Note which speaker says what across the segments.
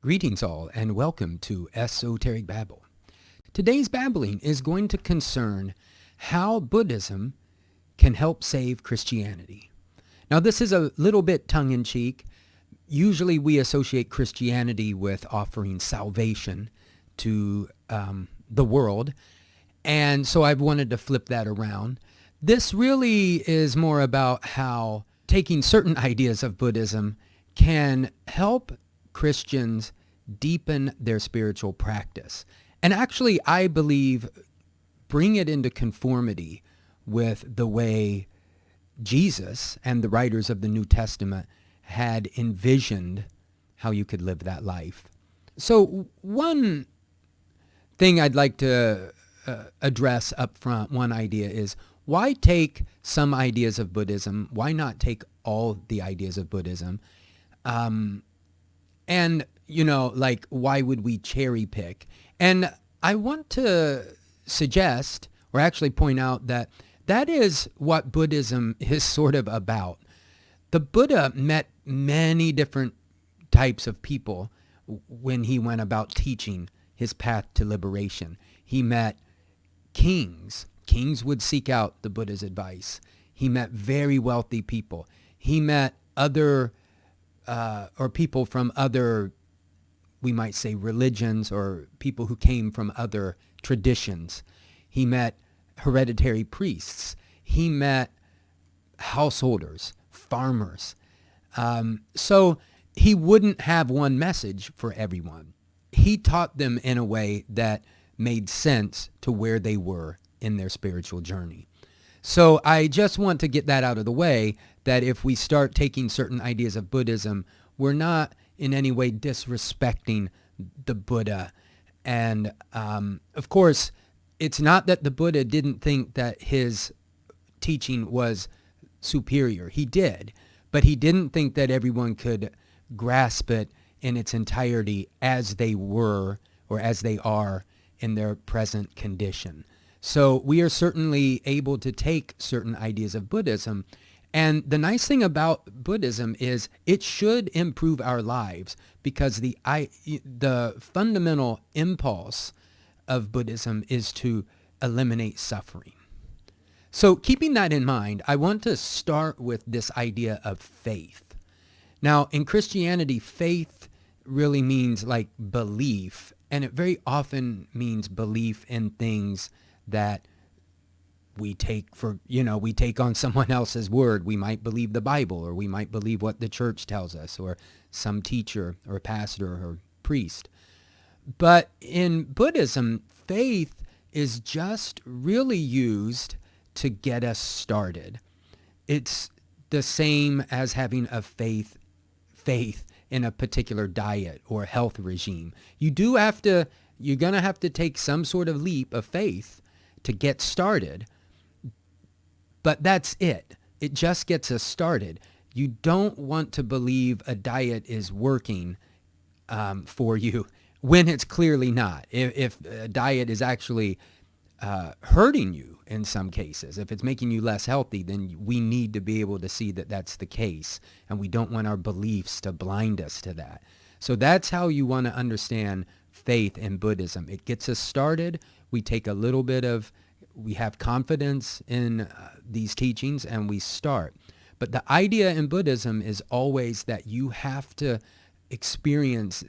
Speaker 1: Greetings all, and welcome to Esoteric Babble. Today's babbling is going to concern how Buddhism can help save Christianity. Now, this is a little bit tongue-in-cheek. Usually we associate Christianity with offering salvation to the world, and so I've wanted to flip that around. This really is more about how taking certain ideas of Buddhism can help Christians deepen their spiritual practice. And actually, I believe, bring it into conformity with the way Jesus and the writers of the New Testament had envisioned how you could live that life. So one thing I'd like to address up front, one idea is, why take some ideas of Buddhism? Why not take all the ideas of Buddhism? And, why would we cherry pick? And I want to suggest, or actually point out, that is what Buddhism is sort of about. The Buddha met many different types of people when he went about teaching his path to liberation. He met kings. Kings would seek out the Buddha's advice. He met very wealthy people. He met other or people from other, we might say, religions, or people who came from other traditions. He met hereditary priests. He met householders, farmers. So he wouldn't have one message for everyone. He taught them in a way that made sense to where they were in their spiritual journey. So I just want to get that out of the way, that if we start taking certain ideas of Buddhism, we're not in any way disrespecting the Buddha. And of course, it's not that the Buddha didn't think that his teaching was superior. He did, but he didn't think that everyone could grasp it in its entirety as they were, or as they are in their present condition. So we are certainly able to take certain ideas of Buddhism. And the nice thing about Buddhism is it should improve our lives, because the fundamental impulse of Buddhism is to eliminate suffering. So keeping that in mind, I want to start with this idea of faith. Now, in Christianity, faith really means like belief, and it very often means belief in things that we take we take on someone else's word. We might believe the Bible, or we might believe what the church tells us, or some teacher or pastor or priest. But in Buddhism, faith is just really used to get us started. It's the same as having a faith in a particular diet or health regime. You're going to have to take some sort of leap of faith to get started. But that's it. It just gets us started. You don't want to believe a diet is working for you when it's clearly not. If a diet is actually hurting you in some cases, if it's making you less healthy, then we need to be able to see that that's the case. And we don't want our beliefs to blind us to that. So that's how you want to understand faith in Buddhism. It gets us started. We have confidence in these teachings, and we start. But the idea in Buddhism is always that you have to experience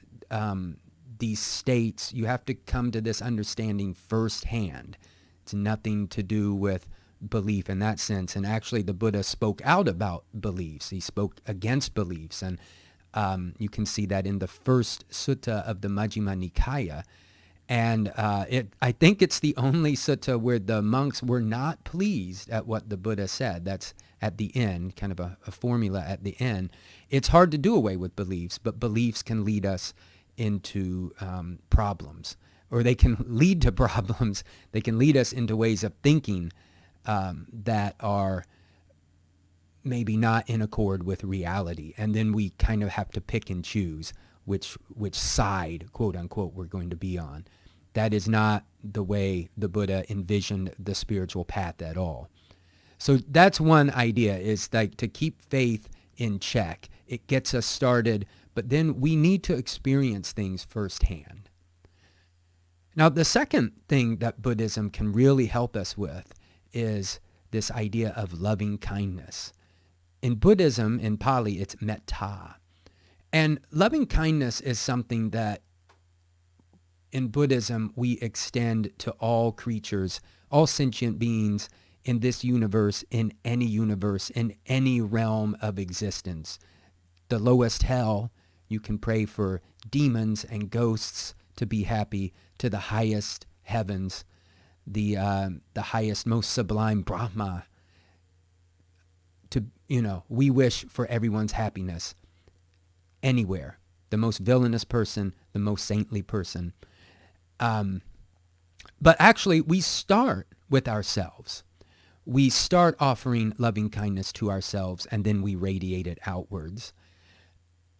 Speaker 1: these states. You have to come to this understanding firsthand. It's nothing to do with belief in that sense. And actually, the Buddha spoke out about beliefs. He spoke against beliefs. And you can see that in the first sutta of the Majjhima Nikaya. And I think it's the only sutta where the monks were not pleased at what the Buddha said. That's at the end, kind of a formula at the end. It's hard to do away with beliefs, but beliefs can lead us into problems, or they can lead to problems. They can lead us into ways of thinking that are maybe not in accord with reality. And then we kind of have to pick and choose which side, quote unquote, we're going to be on. That is not the way the Buddha envisioned the spiritual path at all. So that's one idea, is like to keep faith in check. It gets us started, but then we need to experience things firsthand. Now, the second thing that Buddhism can really help us with is this idea of loving kindness. In Buddhism, in Pali, it's metta. And loving kindness is something that in Buddhism we extend to all creatures, all sentient beings in this universe, in any realm of existence. The lowest hell, you can pray for demons and ghosts to be happy, to the highest heavens, the highest, most sublime Brahma. We wish for everyone's happiness anywhere. The most villainous person, the most saintly person. But actually, we start with ourselves. We start offering loving kindness to ourselves, and then we radiate it outwards.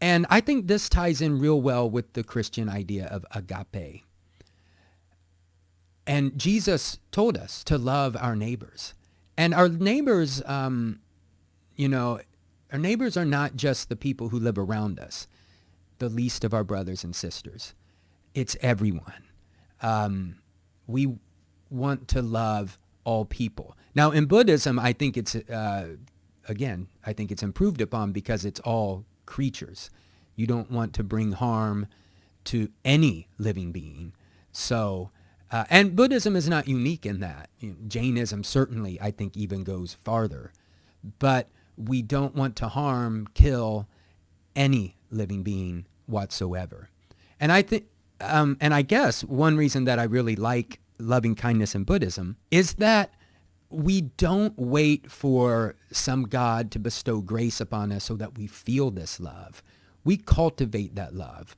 Speaker 1: And I think this ties in real well with the Christian idea of agape. And Jesus told us to love our neighbors. And our neighbors, our neighbors are not just the people who live around us, the least of our brothers and sisters. It's everyone. We want to love all people. Now, in Buddhism, I think it's, I think it's improved upon because it's all creatures. You don't want to bring harm to any living being. So, and Buddhism is not unique in that. Jainism certainly, I think, even goes farther. But we don't want to harm, kill any living being whatsoever. And I think, and I guess one reason that I really like loving kindness in Buddhism is that we don't wait for some God to bestow grace upon us so that we feel this love. We cultivate that love.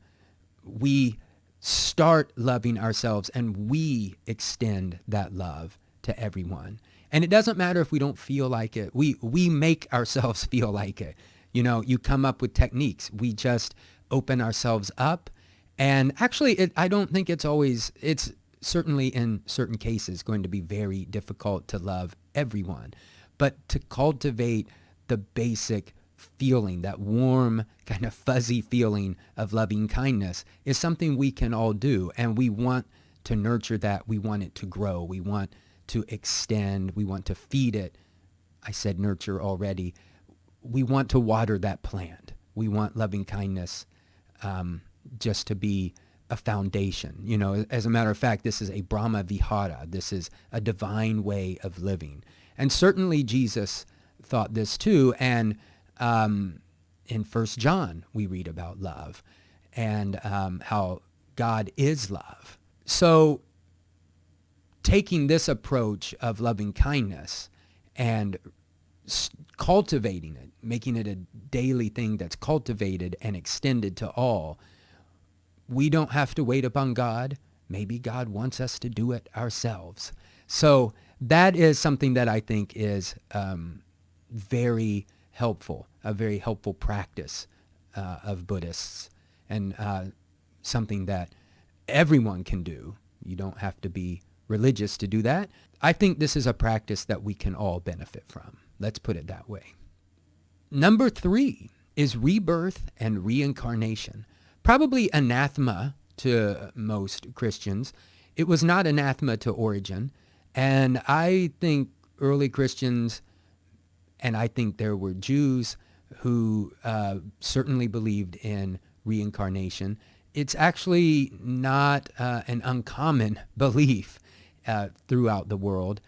Speaker 1: We start loving ourselves and we extend that love to everyone. And it doesn't matter if we don't feel like it. We make ourselves feel like it. You come up with techniques. We just open ourselves up. And actually, I don't think it's certainly in certain cases going to be very difficult to love everyone. But to cultivate the basic feeling, that warm, kind of fuzzy feeling of loving kindness is something we can all do. And we want to nurture that. We want it to grow. We want to extend. We want to feed it. I said nurture already. We want to water that plant. We want loving kindness just to be a foundation. As a matter of fact, this is a Brahma Vihara. This is a divine way of living. And certainly Jesus thought this too. And in 1 John, we read about love and how God is love. So taking this approach of loving kindness and cultivating it, making it a daily thing that's cultivated and extended to all, we don't have to wait upon God. Maybe God wants us to do it ourselves. So that is something that I think is very helpful, a very helpful practice of Buddhists, and something that everyone can do. You don't have to be religious to do that. I think this is a practice that we can all benefit from. Let's put it that way. Number 3 is rebirth and reincarnation. Probably anathema to most Christians. It was not anathema to Origen. And I think early Christians, and I think there were Jews who certainly believed in reincarnation. It's actually not an uncommon belief throughout the world.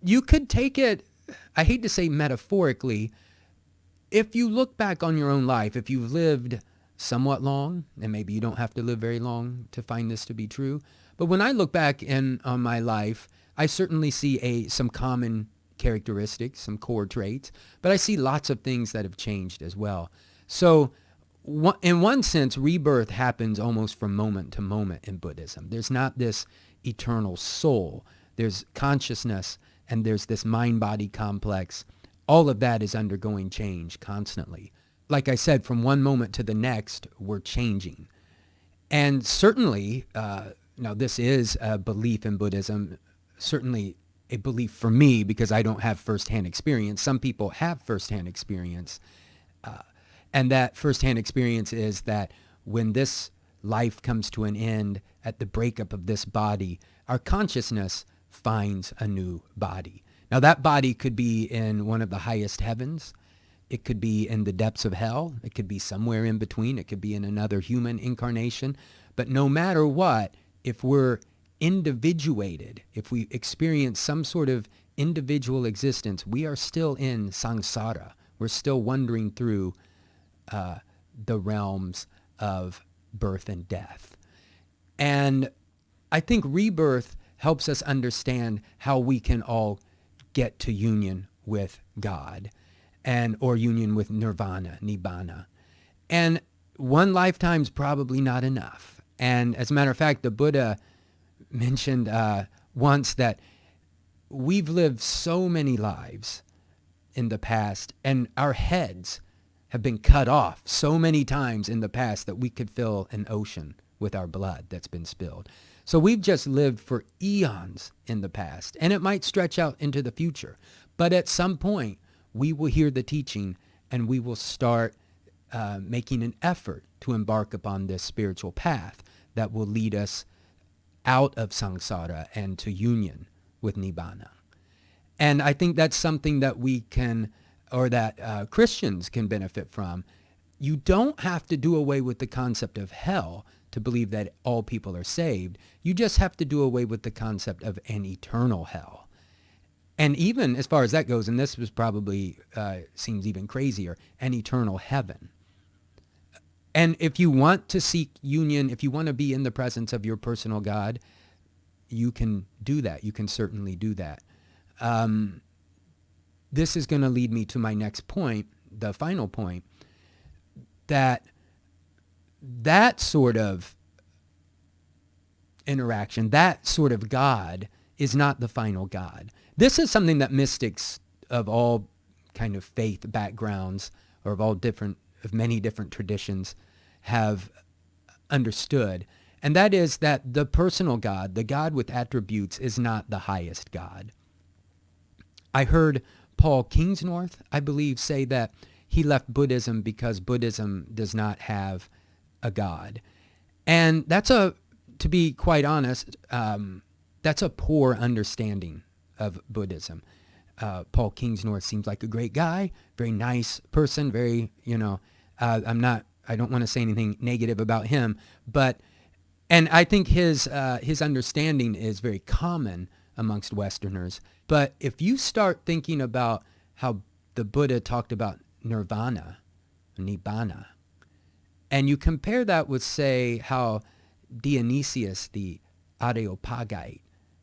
Speaker 1: You could take it, I hate to say metaphorically, if you look back on your own life, if you've lived somewhat long, and maybe you don't have to live very long to find this to be true, but when I look back on my life, I certainly see some common characteristics, some core traits, but I see lots of things that have changed as well. So in one sense, rebirth happens almost from moment to moment in Buddhism. There's not this eternal soul. There's consciousness, and there's this mind-body complex. All of that is undergoing change constantly. Like I said, from one moment to the next, we're changing. And certainly, now this is a belief in Buddhism, certainly a belief for me because I don't have firsthand experience. Some people have firsthand experience. And that firsthand experience is that when this life comes to an end at the breakup of this body, our consciousness finds a new body. Now that body could be in one of the highest heavens. It could be in the depths of hell. It could be somewhere in between. It could be in another human incarnation. But no matter what, if we're individuated, if we experience some sort of individual existence, we are still in samsara. We're still wandering through the realms of birth and death. And I think rebirth helps us understand how we can all get to union with God or union with nirvana, nibbana. And one lifetime's probably not enough. And as a matter of fact, the Buddha mentioned once that we've lived so many lives in the past, and our heads have been cut off so many times in the past that we could fill an ocean with our blood that's been spilled. So we've just lived for eons in the past, and it might stretch out into the future. But at some point, we will hear the teaching, and we will start making an effort to embark upon this spiritual path that will lead us out of samsara and to union with nibbana. And I think that's something that we can, or that Christians can benefit from. You don't have to do away with the concept of hell to believe that all people are saved. You just have to do away with the concept of an eternal hell. And even as far as that goes, and this was probably, seems even crazier, an eternal heaven. And if you want to seek union, if you want to be in the presence of your personal God, you can do that. You can certainly do that. This is going to lead me to my next point, the final point, that sort of interaction, that sort of God is not the final God. This is something that mystics of all kind of faith backgrounds, or of many different traditions, have understood. And that is that the personal God, the God with attributes, is not the highest God. I heard Paul Kingsnorth, I believe, say that he left Buddhism because Buddhism does not have a God. And to be quite honest, that's a poor understanding of Buddhism. Paul Kingsnorth seems like a great guy, very nice person, very, I don't want to say anything negative about him, and I think his understanding is very common amongst Westerners. But if you start thinking about how the Buddha talked about nirvana, nibbana, and you compare that with, say, how Dionysius the Areopagite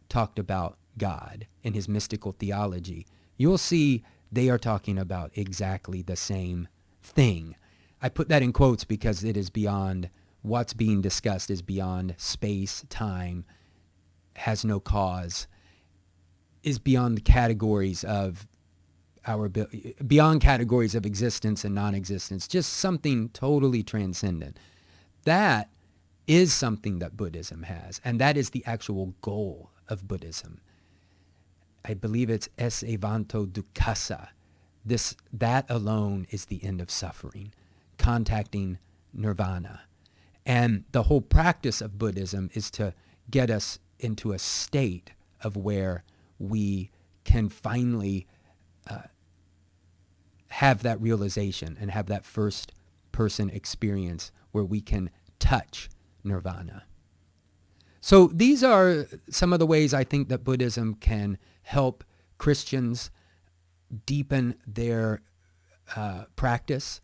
Speaker 1: talked about God in his mystical theology, you'll see they are talking about exactly the same thing. I put that in quotes because it is beyond, what's being discussed is beyond space, time, has no cause, is beyond the categories of beyond categories of existence and non-existence, just something totally transcendent. That is something that Buddhism has, and that is the actual goal of Buddhism. I believe it's es evanto dukkasa. That alone is the end of suffering, contacting nirvana. And the whole practice of Buddhism is to get us into a state of where we can finally have that realization and have that first person experience where we can touch nirvana. So these are some of the ways I think that Buddhism can help Christians deepen their practice.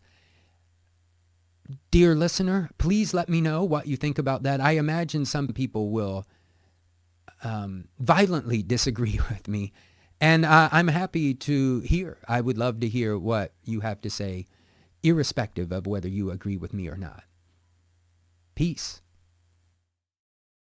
Speaker 1: Dear listener, please let me know what you think about that. I imagine some people will violently disagree with me, and I'm happy to hear. I would love to hear what you have to say, irrespective of whether you agree with me or not. Peace.